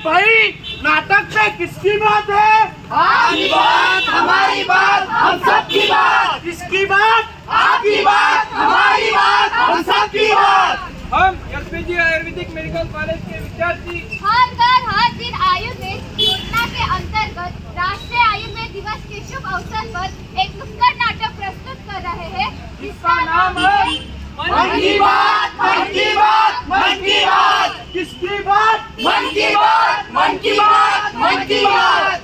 भाई नाटक से किसकी बात है? आपकी बात, हमारी बात, हम सबकी बात। किसकी बात? आपकी बात, हमारी बात, हम सबकी बात। हम एसपीजी आयुर्वेदिक मेडिकल कॉलेज के विद्यार्थी हर घर हर दिन आयुर्वेद योजना के अंतर्गत राष्ट्रीय आयुर्वेद दिवस के शुभ अवसर पर एक नुक्कड़ नाटक प्रस्तुत कर रहे हैं जिसका नाम है मन की बात, मन की बात, मन की बात। किसकी बात? मन की बात, मन की बात, मन की बात।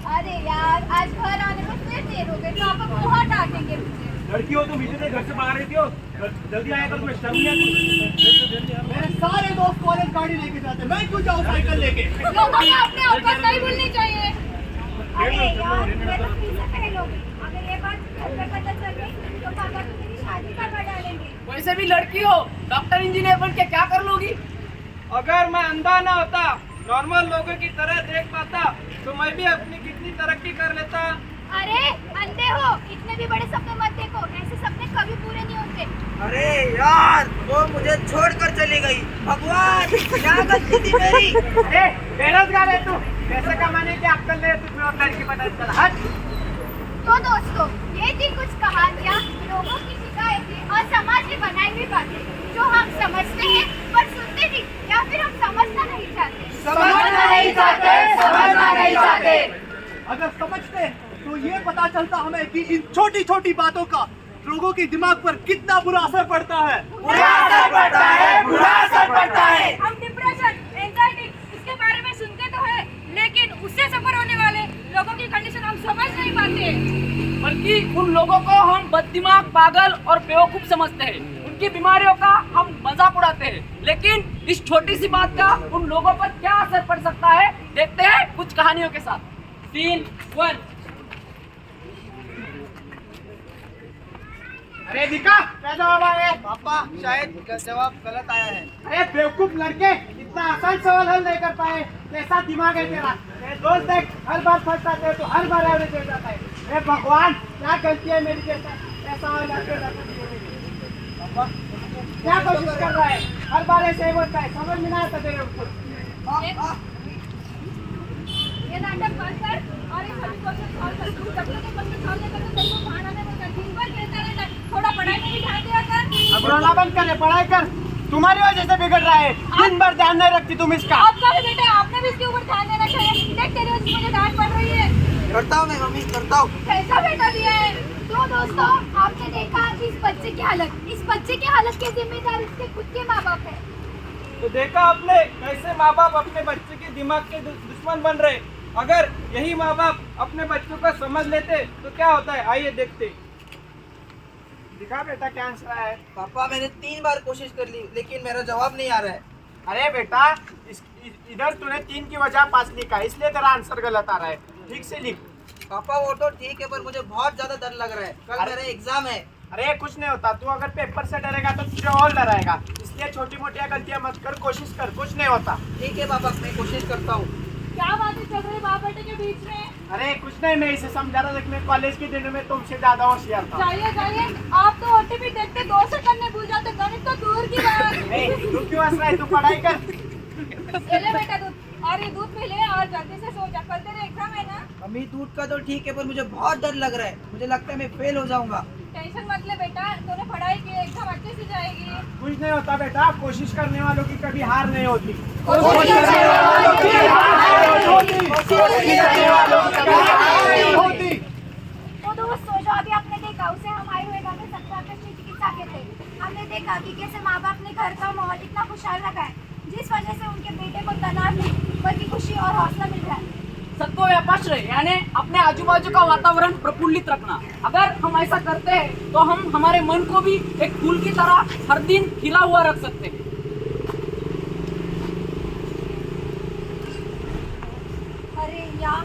अरे यार, आज घर आने में फिर देर हो गई, तो आप बहुत डांटेंगे मुझे। लड़की हो तुम इतने घर से बाहर रहती हो, जल्दी आया करो, तुम्हें शर्म नहीं आती? मेरे सारे दोस्त कॉलेज गाड़ी लेके जाते हैं, मैं क्यों जाऊँ साइकिल लेके? लोगों को अपने औकात नहीं भूलनी चाहिए। अरे यार, मैं तो पीछे फेल हो गई। अगर ये बात घर पे पता चल गई तो पापा तो मेरी शादी करवा डालेंगे। वैसे भी लड़की हो, डॉक्टर इंजीनियर बन के क्या कर लोगी? अगर मैं अंधा ना होता, नॉर्मल लोगों की तरह देख पाता, तो मैं भी अपनी कितनी तरक्की कर लेता। अरे अंधे हो, इतने भी बड़े सपने मत देखो, ऐसे सपने कभी पूरे नहीं होते। अरे यार, वो मुझे छोड़कर चली गई। भगवान, क्या गलती थी मेरी? अरे बेरोजगार है तू, पैसे कमाने की अक्कल नहीं है तुझमें और लड़की पता चल। हट। तो दोस्तों, ये थी कुछ कहानियाँ, लोगों की शिकायतें और समाज में बनाई हुई बातें जो हम समझते हैं पर सुनते नहीं, या फिर हम समझना नहीं चाहते। समझना नहीं चाहते, समझना नहीं चाहते। अगर समझते तो ये पता चलता हमें कि इन छोटी छोटी बातों का लोगों के दिमाग पर कितना बुरा असर पड़ता है। बुरा असर पड़ता है, बुरा असर पड़ता है। हम डिप्रेशन, एंजाइटी इसके बारे में सुनते तो है, लेकिन उससे सफर होने वाले लोगों की कंडीशन हम समझ नहीं पाते। बल्कि उन लोगों को हम बददिमाग, पागल और बेवकूफ समझते हैं। उनकी बीमारियों का हम मजाक उड़ाते हैं, लेकिन इस छोटी सी बात का उन लोगों पर क्या असर पड़ सकता है, देखते हैं कुछ कहानियों के साथ। सीन 1। अरे दिखा क्या जवाब आया? पापा, शायद जवाब गलत आया है। अरे बेवकूफ लड़के, इतना आसान सवाल हल नहीं कर पाए। कैसा दिमाग है तेरा? मेरे दोस्त देख, हर बार फंस जाते हैं तो हर बार एवरेज हो जाता है। अरे भगवान, क्या गलती है मेरी के साथ? ऐसा हो पापा क्या कोशिश कर रहा है? हर बार ऐसे ही होता है, समझ में नहीं आता तेरे को। ये नाटक बंद कर और ये सभी क्वेश्चन सॉल्व कर। तू जब तक क्वेश्चन सॉल्व नहीं करता तेरे को खाना नहीं मिलता। दिन भर खेलता रहता है, थोड़ा पढ़ाई में भी ध्यान दिया कर। अब रोना बंद कर, पढ़ाई कर। तुम्हारी वजह से बिगड़ रहा है, दिन भर ध्यान नहीं रखती तुम इसका। आपका भी बेटा, आपने भी इसके ऊपर ध्यान देना चाहिए। देख तेरी वजह से मुझे डांट पड़ रही है। करता हूँ मैं मम्मी, करता हूँ। कैसा बेटा दिया है? तो दोस्तों, आपने देखा इस बच्चे की हालत। इस बच्चे की हालत के जिम्मेदार इसके खुद के माँ बाप है। तो देखा आपने कैसे माँ बाप अपने बच्चे के दिमाग के दुश्मन बन रहे। अगर यही माँ बाप अपने बच्चों को समझ लेते तो क्या होता है, आइए देखते। दिखा बेटा क्या आंसर है? पापा, मैंने 3 बार कोशिश कर ली, लेकिन मेरा जवाब नहीं आ रहा है। अरे बेटा, इधर तूने 3 की वजह 5 लिखा, इसलिए तेरा आंसर गलत आ रहा है। ठीक से लिख। पापा, वो तो ठीक है, पर मुझे बहुत ज्यादा डर लग रहा है। कल मेरा एग्जाम है। अरे कुछ नहीं होता, तू अगर पेपर से डरेगा तो तुझे और डराएगा। इसलिए छोटी मोटी गलतियां मत कर, कोशिश कर, कुछ नहीं होता। ठीक है पापा, मैं कोशिश करता हूँ। क्या बातें चल रही बाप बेटे के बीच में? अरे कुछ नहीं, मैं इसे समझा रहा था कि मैं कॉलेज के दिनों में तुमसे ज्यादा होशियार था। जाइए जाइए, आप तो ओटीपी देखते 2 सेकंड में भूल जाते, गणित तो दूर की बात। तू क्यों हंस रहा है? तू पढ़ाई कर। ये ले बेटा दूध, और ये दूध पी ले और जल्दी से सो जा, कल तेरे एग्जाम है ना। मम्मी, दूध का तो ठीक है, पर मुझे बहुत डर लग रहा है। मुझे लगता है मैं फेल हो जाऊंगा। टेंशन मत ले बेटा, तूने पढ़ाई की, एग्जाम अच्छे से जाएगी। कुछ नहीं होता बेटा, कोशिश करने वालों की कभी हार नहीं होती। कोशिश करने वालों की हार नहीं होती। कोशिश करने वालों की कभी हार नहीं होती। तो दोस्तों, जो अभी आपने देखा उसे हम आयुर्वेदा में 17 कृषि चिकित्सा के थे। हमने देखा कि कैसे माँ बाप ने घर का माहौल इतना खुशहाल रखा है, जिस वजह से उनके बेटे को तनाव नहीं बल्कि खुशी और हौसला मिल रहा है। सत्व व्यापाश्रय यानी अपने आजू बाजू का वातावरण प्रफुल्लित रखना। अगर हम ऐसा करते हैं तो हम हमारे मन को भी एक फूल की तरह हर दिन खिला हुआ रख सकते हैं। अरे यार,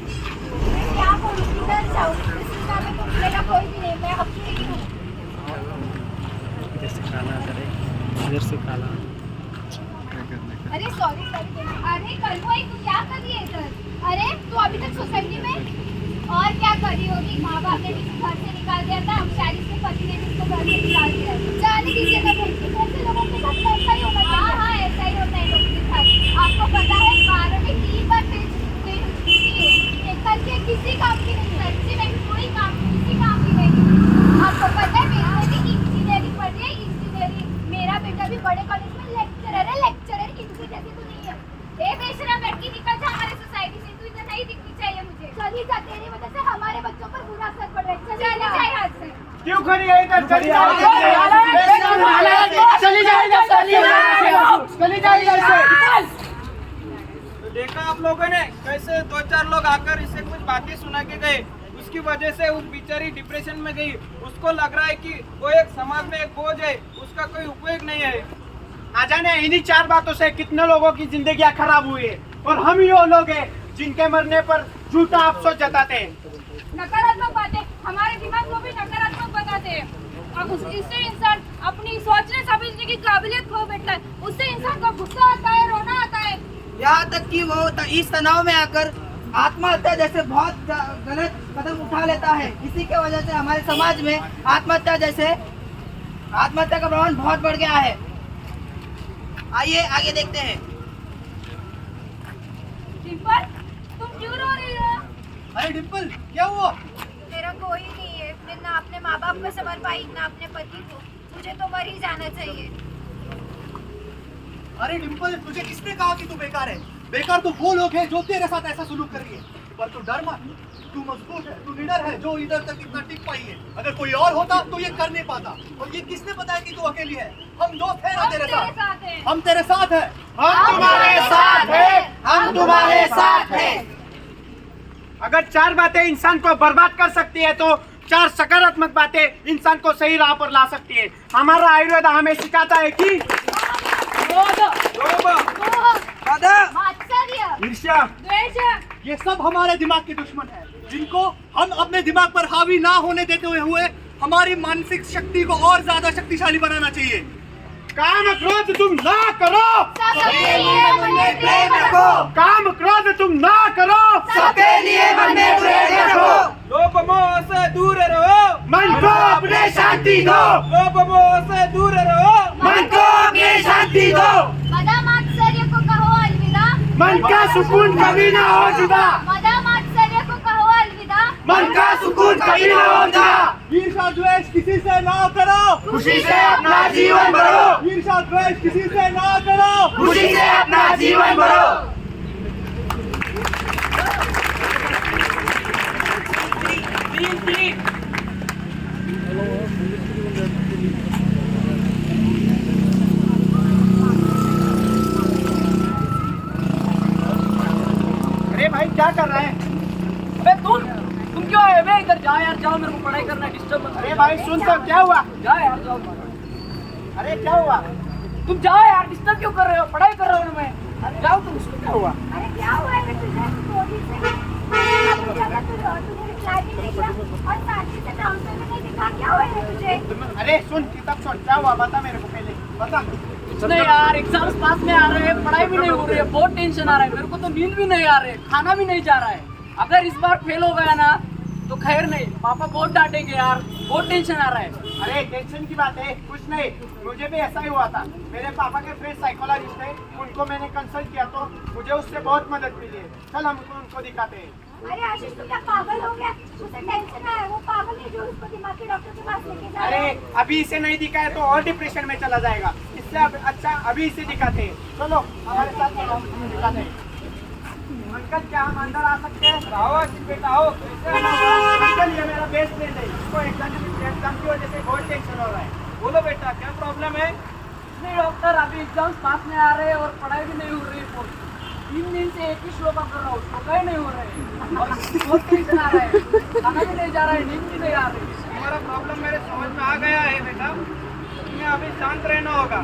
मैं क्या करूँ, किधर जाऊँ? इस दुनिया में तो मेरा कोई भी नहीं, मैं अकेली हूँ। अरे सॉरी, अरे कलुआ, तू क्या कर रही है इधर? अरे तू अभी तक सोसाइटी में और क्या कर रही होगी? माँ बाप ने भी घर से निकाल दिया था, शायद इसके पति ने भी इसको घर से निकाल दिया। जाने दीजिएगा, ऐसे लोगों के साथ ऐसा ही होना चाहिए। हाँ, ऐसा ही होता है। लोगों ने कैसे 2-4 लोग आकर इसे कुछ बातें सुना के गए, उसकी वजह से उस बेचारी डिप्रेशन में गई। उसको लग रहा है कि वो एक समाज में एक बोझ है, उसका कोई उपयोग नहीं है। ना जाने इन्हीं 4 बातों से कितने लोगों की जिंदगियां खराब हुई है, और हम ही वो लोग हैं जिनके मरने पर झूठा अफसोस जताते हैं। नकारात्मक बातें हमारे दिमाग को भी नकारात्मक बताते हैं। अब इससे इंसान अपनी सोचने समझने की काबिलियत खो बैठता है। उससे इंसान को गुस्सा आता है, रोना आता है। यहाँ तक कि वो इस तनाव में आकर आत्महत्या जैसे बहुत गलत कदम उठा लेता है। इसी के वजह से हमारे समाज में आत्महत्या का प्रमाण बहुत बढ़ गया है। आइए आगे देखते हैं। डिम्पल, तुम क्यों रो रही हो? अरे डिम्पल, क्या हुआ? मेरा कोई नहीं है। मैं ना अपने माँ बाप को समझ पाई, ना अपने पति को। मुझे तो मर ही जाना चाहिए। अरे डिम्पल, तुझे किसने कहा कि तू बेकार है? बेकार तो वो लोग हैं जो तेरे साथ ऐसा सुलूक कर रही है। पर तू डर मत, तू मजबूत है, तू लीडर है जो इधर तक इतना टिक पाई है। अगर कोई और होता तो ये कर नहीं पाता। और ये किसने बताया कि तू अकेली है? हम दोस्त हैं ना तेरे साथ। हैं। हम तेरे साथ हैं। हम तुम्हारे साथ हैं, हम तुम्हारे साथ हैं। अगर 4 बातें इंसान को बर्बाद कर सकती है तो 4 सकारात्मक बातें इंसान को सही राह पर ला सकती है। हमारा आयुर्वेद हमें सिखाता है कि मात्सर्य, ईर्ष्या, द्वेष, ये सब हमारे दिमाग के दुश्मन हैं, जिनको हम अपने दिमाग पर हावी ना होने देते हुए हमारी मानसिक शक्ति को और ज्यादा शक्तिशाली बनाना चाहिए। काम क्रोध तुम ना करो, सबके लिए मन में प्रेम रखो। काम क्रोध तुम ना करो, सबके लिए मन में प्रेम रखो। लोभ मोह से दूर रहो, मन को अपने शांति दो, लोभ मोह से दूर रहो, मन को अपने शांति दो। मदा मात्सर्य को कहो अलविदा, मन का सुकून कभी ना हो जुदा, मदा मात्सर्य को कहो अलविदा। मन का सुकून कभी ना हो जुदा। ईर्ष्या द्वेष किसी से ना करो, खुशी से अपना जीवन भरो, ईर्ष्या द्वेष किसी से ना करो, खुशी से अपना जीवन भरो। अरे भाई क्या कर रहा है? अबे तुम क्यों आए? बे इधर जा यार, जाओ, मेरे को पढ़ाई करना है, डिस्टर्ब मत अरे भाई सुन तो, क्या हुआ? जा यार, जाओ। अरे क्या हुआ? तुम जाओ यार, डिस्टर्ब क्यों कर रहे हो? पढ़ाई कर रहा हूँ मैं। अरे जाओ तुम। उसको क्या हुआ? अरे क्या हुआ है तुझे? थोड़ी से तूने रिप्लाई भी नहीं किया और साथी से काउंटर में नहीं दिखा। क्या हुआ है तुझे? अरे सुन, किताब छोड़, क्या हुआ बता मेरे को, पहले बता। नहीं यार, एग्जाम्स पास में आ रहे हैं, पढ़ाई भी नहीं हो रही है, बहुत टेंशन आ रहा है मेरे को। तो नींद भी नहीं आ रही है, खाना भी नहीं जा रहा है। अगर इस बार फेल हो गया ना तो खैर नहीं, पापा बहुत डांटेंगे यार, बहुत टेंशन आ रहा है। अरे टेंशन की बात है कुछ नहीं, मुझे भी ऐसा ही हुआ था। मेरे पापा के फ्रेंड साइकोलॉजिस्ट है, उनको मैंने कंसल्ट किया तो मुझे उससे बहुत मदद मिली है। चल हम उनको दिखाते हैं। अरे आशीष, तू क्या पागल हो गया? उसे टेंशन है, वो पागल है जो उसको दिमाग के डॉक्टर के पास लेके जा रहा है। अरे अभी इसे नहीं दिखाया तो और डिप्रेशन में चला जाएगा, इससे अच्छा अभी इसे दिखाते हैं। चलो हमारे साथ चलो, दिखाते हैं। अंकल क्या हम अंदर आ सकते हैं? आओ आशीष बेटा, आओ। अंकल ये मेरा बेस्ट फ्रेंड है, इसको एग्जाम की वजह से बहुत टेंशन हो रहा है। बोलो बेटा, क्या प्रॉब्लम है? नहीं डॉक्टर, अभी एग्जाम्स पास में आ रहे हैं और पढ़ाई भी नहीं हो रही है। 3 दिन से एक ही श्लोका कर रहा हूँ, श्लोका ही नहीं हो रहे हैं और बहुत टेंशन आ रहा है, खाना भी नहीं जा रहा है, नींद भी नहीं आ रही है। तुम्हारा प्रॉब्लम मेरे समझ में आ गया है बेटा। तुम्हें अभी शांत रहना होगा।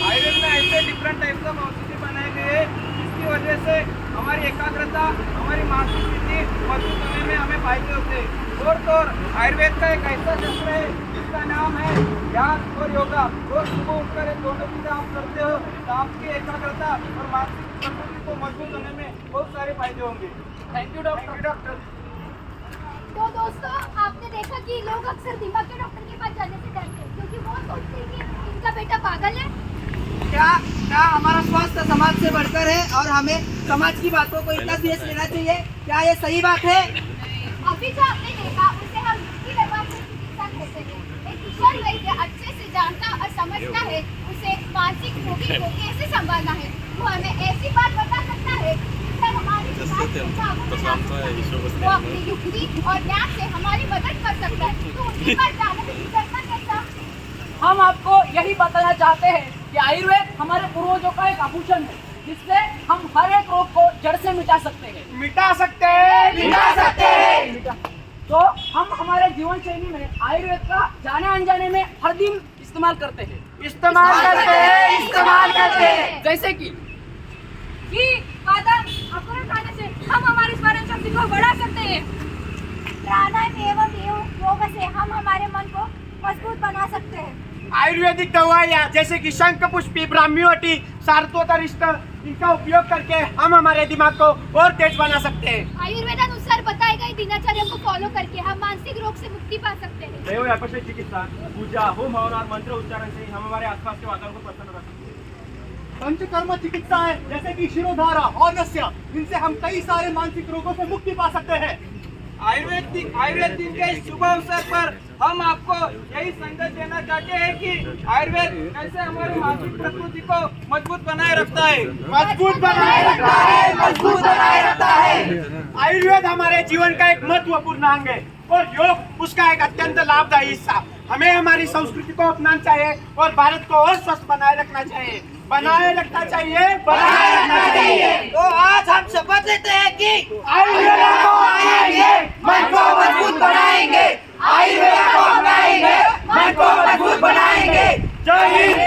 आयुर्वेद में ऐसे डिफरेंट टाइप का औषधि बनाए गए हैं, जिसकी वजह से हमारी एकाग्रता, हमारी मानसिक स्थिति मजबूत होने में हमें फायदे होते हैं। और आयुर्वेद का एक ऐसा शस्त्र है जिसका नाम है ध्यान और योगा। रोज सुबह उठकर ये दोनों चीजें आप करते हो तो आपकी एकाग्रता और मानसिक संतुलन को मजबूत होने में बहुत सारे फायदे होंगे। Thank you doctor. तो दोस्तों, आपने देखा कि लोग अक्सर दिमाग के डॉक्टर के पास जाने से डरते हैं क्योंकि वो सोचते हैं कि इनका बेटा पागल है। क्या हमारा स्वास्थ्य समाज से बढ़कर है और हमें समाज की बातों को इतना सीरियस लेना चाहिए? क्या ये सही बात है? अभी जो आपने देखा उसे हम युक्ति व्यवहार से चिकित्सा कहते हैं। एक कुशल वैद्य अच्छे से जानता और समझता है उसे मानसिक रोगी को कैसे संभालना है। वो हमें ऐसी बात बता सकता है जिससे हमारी वो अपनी युक्ति और ज्ञान से हमारी मदद कर सकता है। तो उसी पर जाने से डरना कैसा? हम आपको यही बताना चाहते हैं कि आयुर्वेद हमारे पूर्वजों का एक आभूषण है। जिससे हम हर एक रोग को जड़ से मिटा सकते हैं। मिटा सकते हैं, मिटा सकते हैं। तो हम हमारे जीवन शैली में आयुर्वेद का जाने अनजाने में हर दिन इस्तेमाल करते हैं। इस्तेमाल करते हैं, इस्तेमाल करते हैं। जैसे कि घी, बादाम, अखरोट खाने से हम हमारी स्मरण शक्ति को बढ़ा सकते हैं। प्राणायाम एवं योग से हम हमारे मन को मजबूत बना सकते हैं। आयुर्वेदिक दवाइयाँ जैसे कि शंख पुष्पी, ब्राह्मीवटी, सारस्वतरिष्ट, इनका उपयोग करके हम हमारे दिमाग को और तेज बना सकते हैं। आयुर्वेदानुसार बताई गई दिनचर्या को फॉलो करके हम मानसिक रोग से मुक्ति पा सकते हैं। दैव अपशय चिकित्सा, पूजा, होम हवन और मंत्र उच्चारण से हम हमारे आसपास के वातावरण को प्रसन्न रख सकते हैं। पंचकर्म चिकित्सा है जैसे कि शिरोधारा और नस्य, इनसे हम कई सारे मानसिक रोगों से मुक्ति पा सकते हैं। आयुर्वेद दिन के इस शुभ अवसर पर हम आपको यही संदेश देना चाहते हैं कि आयुर्वेद कैसे हमारी मानसिक प्रकृति को मजबूत बनाए रखता है। मजबूत बनाए रखता है, मजबूत बनाए रखता है। आयुर्वेद हमारे जीवन का एक महत्वपूर्ण अंग है और योग उसका एक अत्यंत लाभदायी हिस्सा। हमें हमारी संस्कृति को अपनाना चाहिए और भारत को और स्वस्थ बनाए रखना चाहिए। बनाए रखना चाहिए, बनाए रखना चाहिए। तो आज हम शपथ लेते हैं कि आयुर्वेद को अपनाएंगे, मन को मजबूत बनाएंगे। आयुर्वेद को अपनाएंगे, मन को मजबूत बनाएंगे। जय हिंद।